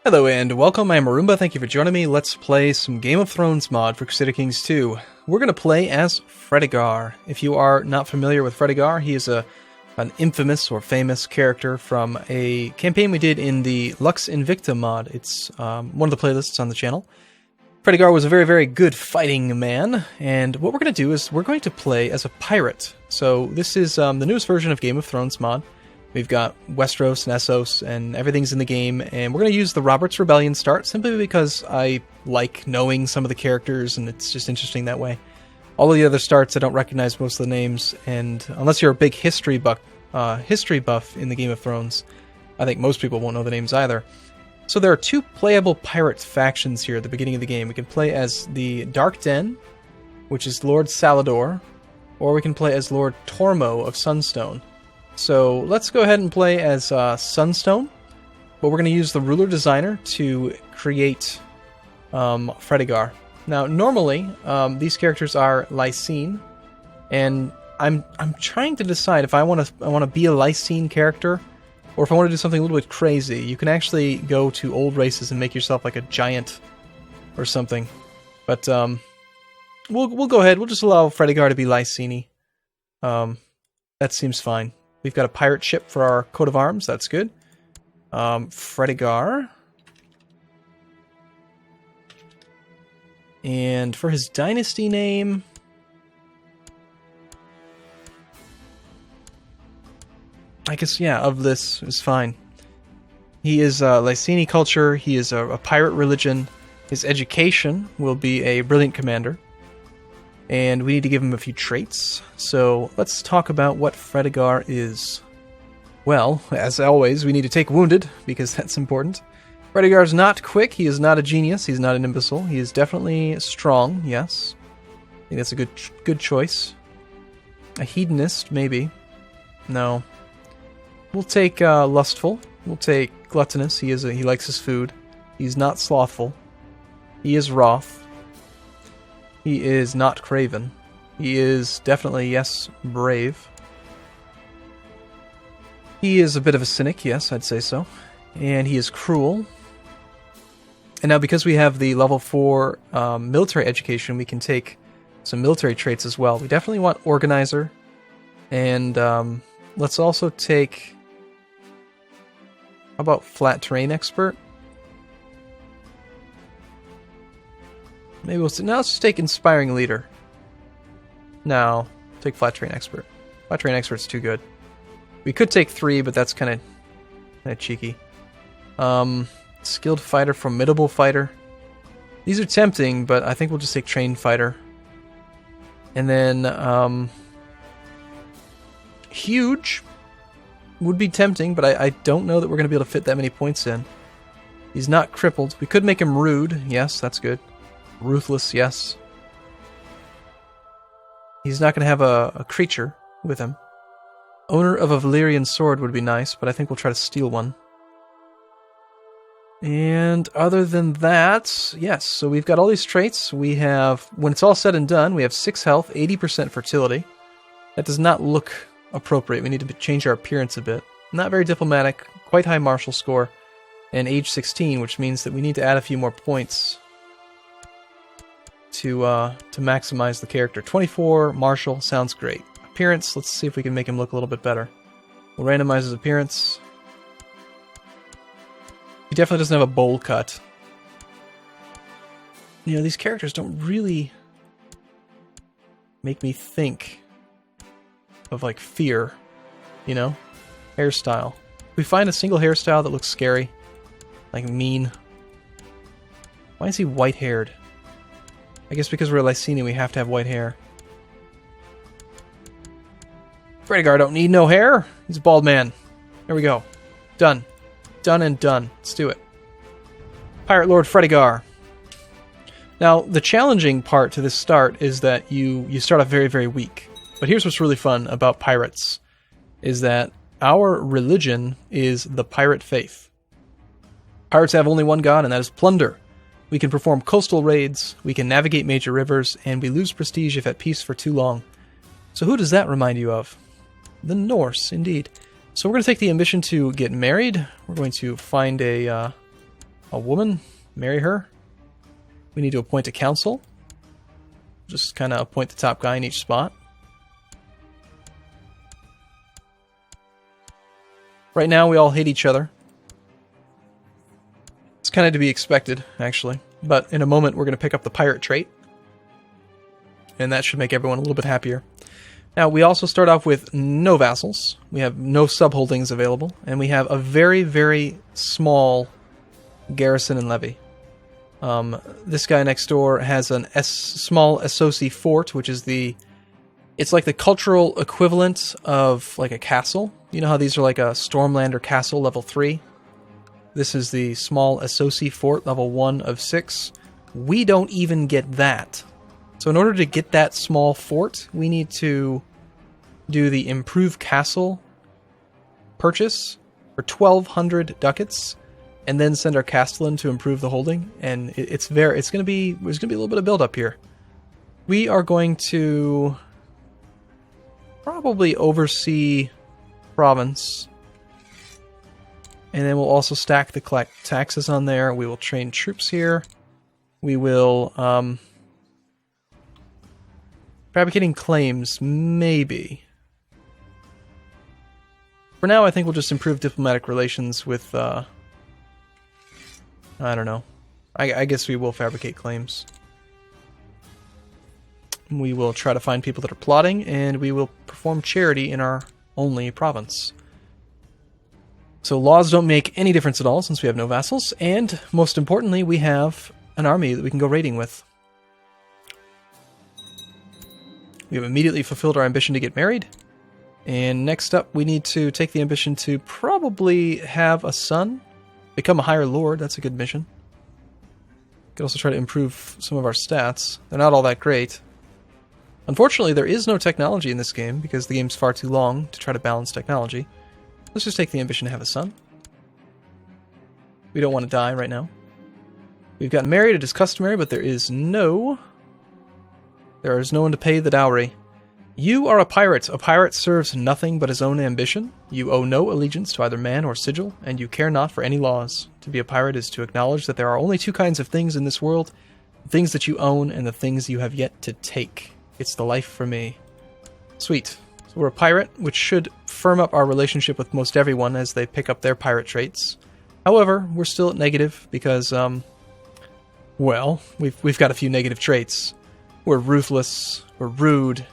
Hello and welcome, I'm Arumba, thank you for joining me. Let's play some Game of Thrones mod for Crusader Kings 2. We're going to play as Fredegar. If you are not familiar with Fredegar, he is an infamous or famous character from a campaign we did in the Lux Invicta mod. It's one of the playlists on the channel. Fredegar was a very, very good fighting man, and what we're going to do is we're going to play as a pirate. So this is the newest version of Game of Thrones mod. We've got Westeros and Essos, and everything's in the game, and we're going to use the Robert's Rebellion start, simply because I like knowing some of the characters, and it's just interesting that way. All of the other starts, I don't recognize most of the names, and unless you're a big history buff in the Game of Thrones, I think most people won't know the names either. So there are two playable pirate factions here at the beginning of the game. We can play as the Dark Den, which is Lord Salador, or we can play as Lord Tormo of Sunstone. So let's go ahead and play as Sunstone, but we're going to use the ruler designer to create Fredegar. Now, normally these characters are Lysine, and I'm trying to decide if I want to be a Lysine character, or if I want to do something a little bit crazy. You can actually go to old races and make yourself like a giant or something, but we'll go ahead. We'll just allow Fredegar to be Lysine. That seems fine. We've got a pirate ship for our coat of arms. That's good. Fredegar. And for his dynasty name, I guess, yeah, of this is fine. He is Lysine culture. He is a pirate religion. His education will be a brilliant commander. And we need to give him a few traits. So let's talk about what Fredegar is. Well, as always, we need to take wounded, because that's important. Fredegar is not quick. He is not a genius. He's not an imbecile. He is definitely strong, yes. I think that's a good choice. A hedonist, maybe. No. We'll take lustful. We'll take gluttonous. He likes his food. He's not slothful. He is wroth. He is not craven. He is definitely, yes, brave. He is a bit of a cynic, yes, I'd say so. And he is cruel. And now because we have the level 4 military education, we can take some military traits as well. We definitely want organizer. And let's also take... How about flat terrain expert? Maybe let's just take inspiring leader. No, take flat terrain expert. Flat terrain expert's too good. We could take 3, but that's kind of cheeky. Skilled fighter, formidable fighter. These are tempting, but I think we'll just take trained fighter. And then huge would be tempting, but I don't know that we're going to be able to fit that many points in. He's not crippled. We could make him rude. Yes, that's good. Ruthless, yes. He's not going to have a creature with him. Owner of a Valyrian sword would be nice, but I think we'll try to steal one. And other than that, yes, so we've got all these traits. We have, when it's all said and done, we have 6 health, 80% fertility. That does not look appropriate. We need to change our appearance a bit. Not very diplomatic, quite high martial score, and age 16, which means that we need to add a few more points to maximize the character. 24, martial, sounds great. Appearance, let's see if we can make him look a little bit better. We'll randomize his appearance. He definitely doesn't have a bowl cut. You know, these characters don't really make me think of, like, fear, you know? Hairstyle. If we find a single hairstyle that looks scary, like mean. Why is he white-haired? I guess because we're a Lysine, we have to have white hair. Fredegar don't need no hair. He's a bald man. There we go. Done. Done and done. Let's do it. Pirate Lord Fredegar. Now, the challenging part to this start is that you start off very, very weak. But here's what's really fun about pirates, is that our religion is the pirate faith. Pirates have only one god, and that is plunder. We can perform coastal raids, we can navigate major rivers, and we lose prestige if at peace for too long. So who does that remind you of? The Norse, indeed. So we're going to take the ambition to get married. We're going to find a a woman. Marry her. We need to appoint a council. Just kind of appoint the top guy in each spot. Right now, we all hate each other. It's kind of to be expected, actually. But in a moment, we're going to pick up the pirate trait. And that should make everyone a little bit happier. Now, we also start off with no vassals. We have no subholdings available. And we have a very, very small garrison and levy. This guy next door has an small Associ fort, which is it's like the cultural equivalent of like a castle. You know how these are like a Stormlander castle level 3? This is the small Associ fort level 1 of 6. We don't even get that. So in order to get that small fort, we need to do the improved castle purchase for 1,200 ducats. And then send our castellan to improve the holding, and there's going to be a little bit of build up here. We are going to probably oversee province, and then we'll also stack the collect taxes on there. We will train troops here. We will fabricating claims, maybe. For now, I think we'll just improve diplomatic relations with. I don't know. I guess we will fabricate claims. We will try to find people that are plotting, and we will perform charity in our only province. So laws don't make any difference at all since we have no vassals, and most importantly, we have an army that we can go raiding with. We have immediately fulfilled our ambition to get married, and next up we need to take the ambition to probably have a son. Become a higher lord, that's a good mission. We can also try to improve some of our stats. They're not all that great. Unfortunately, there is no technology in this game because the game's far too long to try to balance technology. Let's just take the ambition to have a son. We don't want to die right now. We've gotten married, it is customary, but there is no one to pay the dowry. You are a pirate. A pirate serves nothing but his own ambition. You owe no allegiance to either man or sigil, and you care not for any laws. To be a pirate is to acknowledge that there are only two kinds of things in this world, the things that you own and the things you have yet to take. It's the life for me. Sweet. So we're a pirate, which should firm up our relationship with most everyone as they pick up their pirate traits. However, we're still at negative because, well, we've got a few negative traits. We're ruthless, we're rude,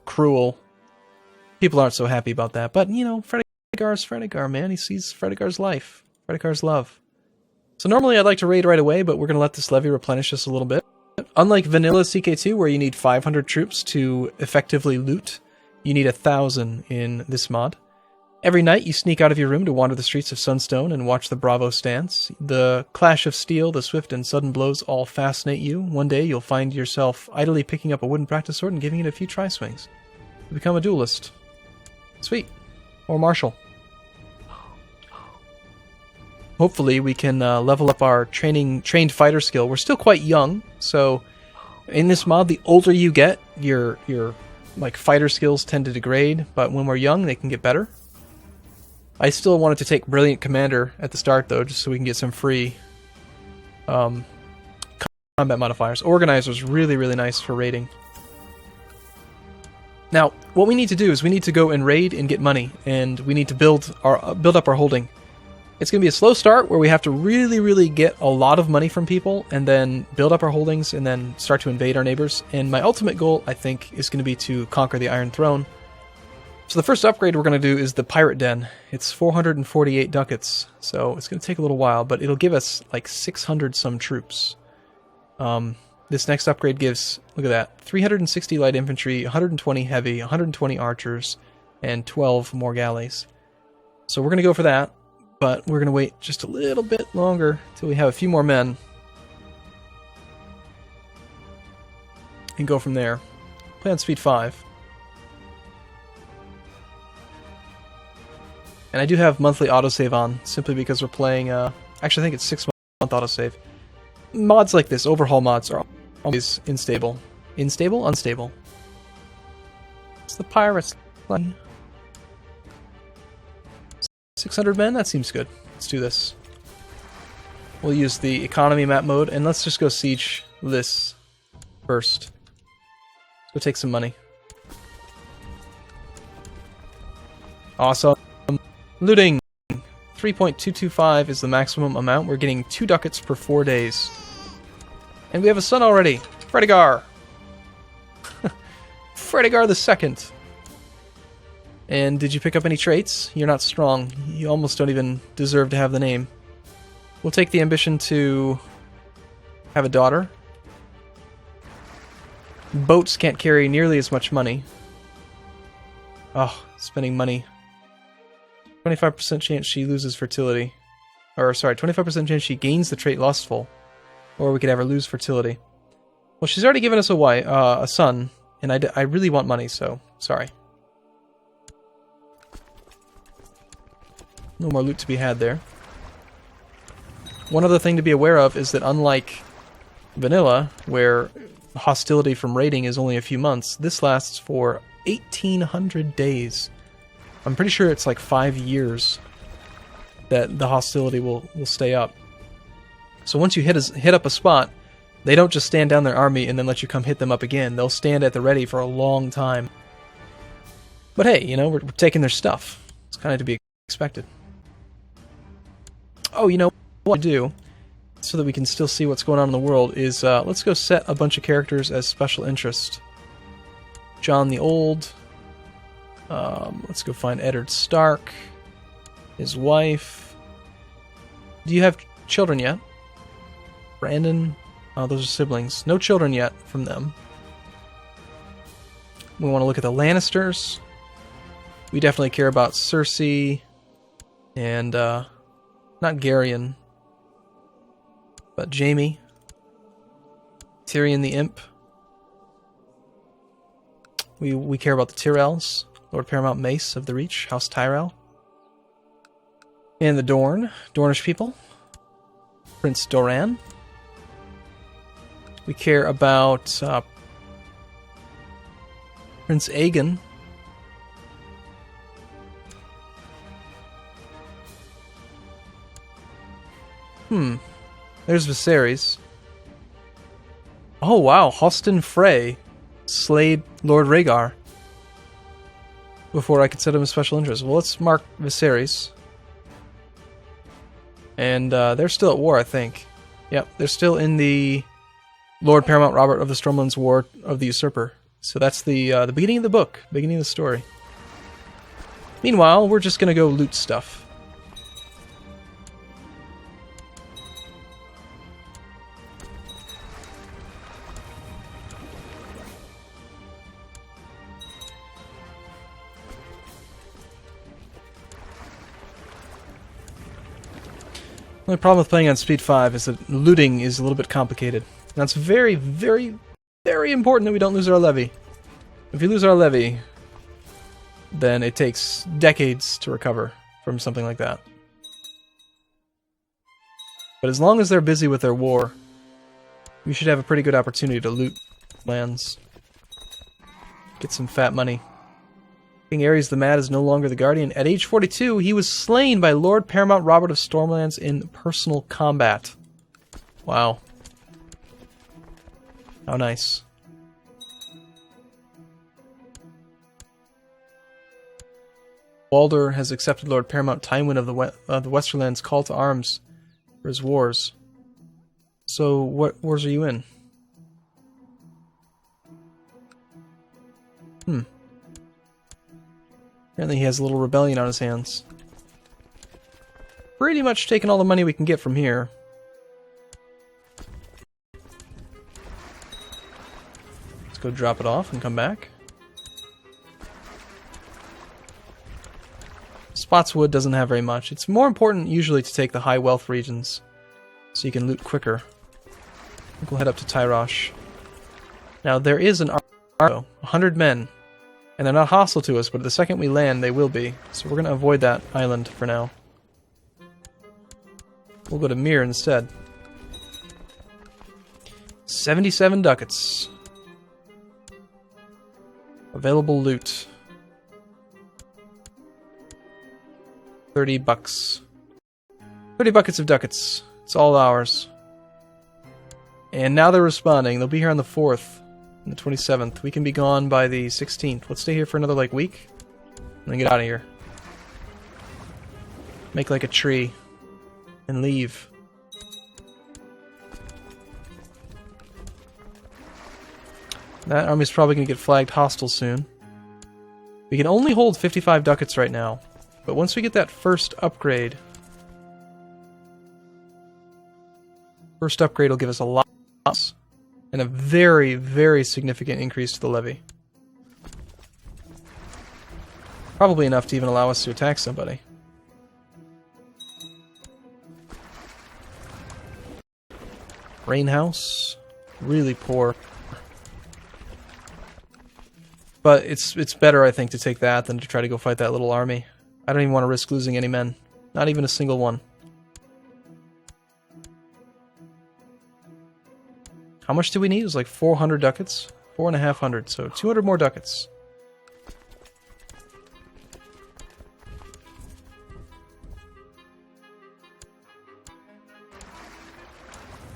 cruel. People aren't so happy about that, but you know, Fredegar's Fredegar, man. He sees Fredegar's life, Fredegar's love. So normally I'd like to raid right away, but we're going to let this levy replenish us a little bit. Unlike vanilla CK2, where you need 500 troops to effectively loot, you need 1,000 in this mod. Every night you sneak out of your room to wander the streets of Sunstone and watch the Bravos dance. The clash of steel, the swift and sudden blows all fascinate you. One day you'll find yourself idly picking up a wooden practice sword and giving it a few tri-swings. You become a duelist. Sweet. Or martial. Hopefully we can level up our trained fighter skill. We're still quite young, so in this mod, the older you get, your like fighter skills tend to degrade, but when we're young, they can get better. I still wanted to take Brilliant Commander at the start, though, just so we can get some free combat modifiers. Organizer's really, really nice for raiding. Now, what we need to do is we need to go and raid and get money, and we need to build up our holding. It's going to be a slow start where we have to really, really get a lot of money from people, and then build up our holdings, and then start to invade our neighbors. And my ultimate goal, I think, is going to be to conquer the Iron Throne. So the first upgrade we're going to do is the Pirate Den. It's 448 ducats, so it's going to take a little while, but it'll give us like 600 some troops. This next upgrade gives, look at that, 360 light infantry, 120 heavy, 120 archers, and 12 more galleys. So we're going to go for that, but we're going to wait just a little bit longer till we have a few more men. And go from there. Play on speed 5. And I do have monthly autosave on, simply because we're playing, actually I think it's 6-month autosave. Mods like this, overhaul mods, are always unstable. Unstable? Unstable. It's the pirates. 600 men? That seems good. Let's do this. We'll use the economy map mode, and let's just go siege this first. Let's go take some money. Awesome. Looting. 3.225 is the maximum amount. We're getting 2 ducats per 4 days. And we have a son already. Fredegar. Fredegar the Second. And did you pick up any traits? You're not strong. You almost don't even deserve to have the name. We'll take the ambition to have a daughter. Boats can't carry nearly as much money. Oh, spending money. 25% chance she loses fertility. Or, sorry, 25% chance she gains the trait lustful. Or we could have her lose fertility. Well, she's already given us a son. And I really want money, so sorry. No more loot to be had there. One other thing to be aware of is that unlike vanilla, where hostility from raiding is only a few months, this lasts for 1,800 days. I'm pretty sure it's like 5 years that the hostility will stay up. So once you hit up a spot, they don't just stand down their army and then let you come hit them up again. They'll stand at the ready for a long time. But hey, you know, we're taking their stuff. It's kind of to be expected. Oh, you know what to do, so that we can still see what's going on in the world, is let's go set a bunch of characters as special interest. John the Old. Let's go find Eddard Stark. His wife. Do you have children yet? Brandon. Oh, those are siblings. No children yet from them. We want to look at the Lannisters. We definitely care about Cersei and not Garyon, but Jaime, Tyrion the Imp. We care about the Tyrells, Lord Paramount Mace of the Reach, House Tyrell, and the Dornish people, Prince Doran. We care about Prince Aegon. There's Viserys. Oh wow, Hoston Frey slayed Lord Rhaegar before I could set him a special interest. Well, let's mark Viserys. And they're still at war, I think. Yep, they're still in the Lord Paramount Robert of the Stormlands War of the Usurper. So that's the beginning of the book, beginning of the story. Meanwhile, we're just gonna go loot stuff. The only problem with playing on speed 5 is that looting is a little bit complicated. Now it's very, very, very important that we don't lose our levy. If we lose our levy, then it takes decades to recover from something like that. But as long as they're busy with their war, we should have a pretty good opportunity to loot lands. Get some fat money. King Aerys the Mad is no longer the Guardian. At age 42, he was slain by Lord Paramount Robert of Stormlands in personal combat. Wow. How nice. Walder has accepted Lord Paramount Tywin of the Westerlands' call to arms for his wars. So, what wars are you in? Apparently he has a little rebellion on his hands. Pretty much taking all the money we can get from here. Let's go drop it off and come back. Spotswood doesn't have very much. It's more important usually to take the high wealth regions, so you can loot quicker. I think we'll head up to Tyrosh. Now there is an army, 100 men. And they're not hostile to us, but the second we land, they will be. So we're going to avoid that island for now. We'll go to Mir instead. 77 ducats. Available loot. 30 bucks. 30 buckets of ducats. It's all ours. And now they're responding. They'll be here on the 4th and the 27th. We can be gone by the 16th. Let's stay here for another, like, week. And then get out of here. Make, like, a tree. And leave. That army's probably going to get flagged hostile soon. We can only hold 55 ducats right now. But once we get that first upgrade... First upgrade will give us a lot. And a very, very significant increase to the levy. Probably enough to even allow us to attack somebody. Rain house, really poor. But it's better, I think, to take that than to try to go fight that little army. I don't even want to risk losing any men. Not even a single one. How much do we need? It was like 400 ducats? 4,500, so 200 more ducats.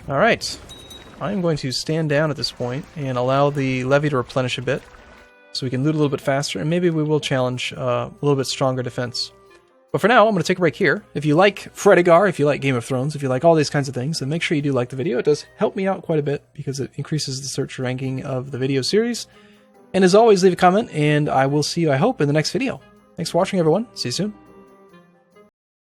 Alright. I'm going to stand down at this point and allow the levy to replenish a bit. So we can loot a little bit faster, and maybe we will challenge a little bit stronger defense. But for now, I'm going to take a break here. If you like Fredegar, if you like Game of Thrones, if you like all these kinds of things, then make sure you do like the video. It does help me out quite a bit because it increases the search ranking of the video series. And as always, leave a comment, and I will see you, I hope, in the next video. Thanks for watching, everyone. See you soon.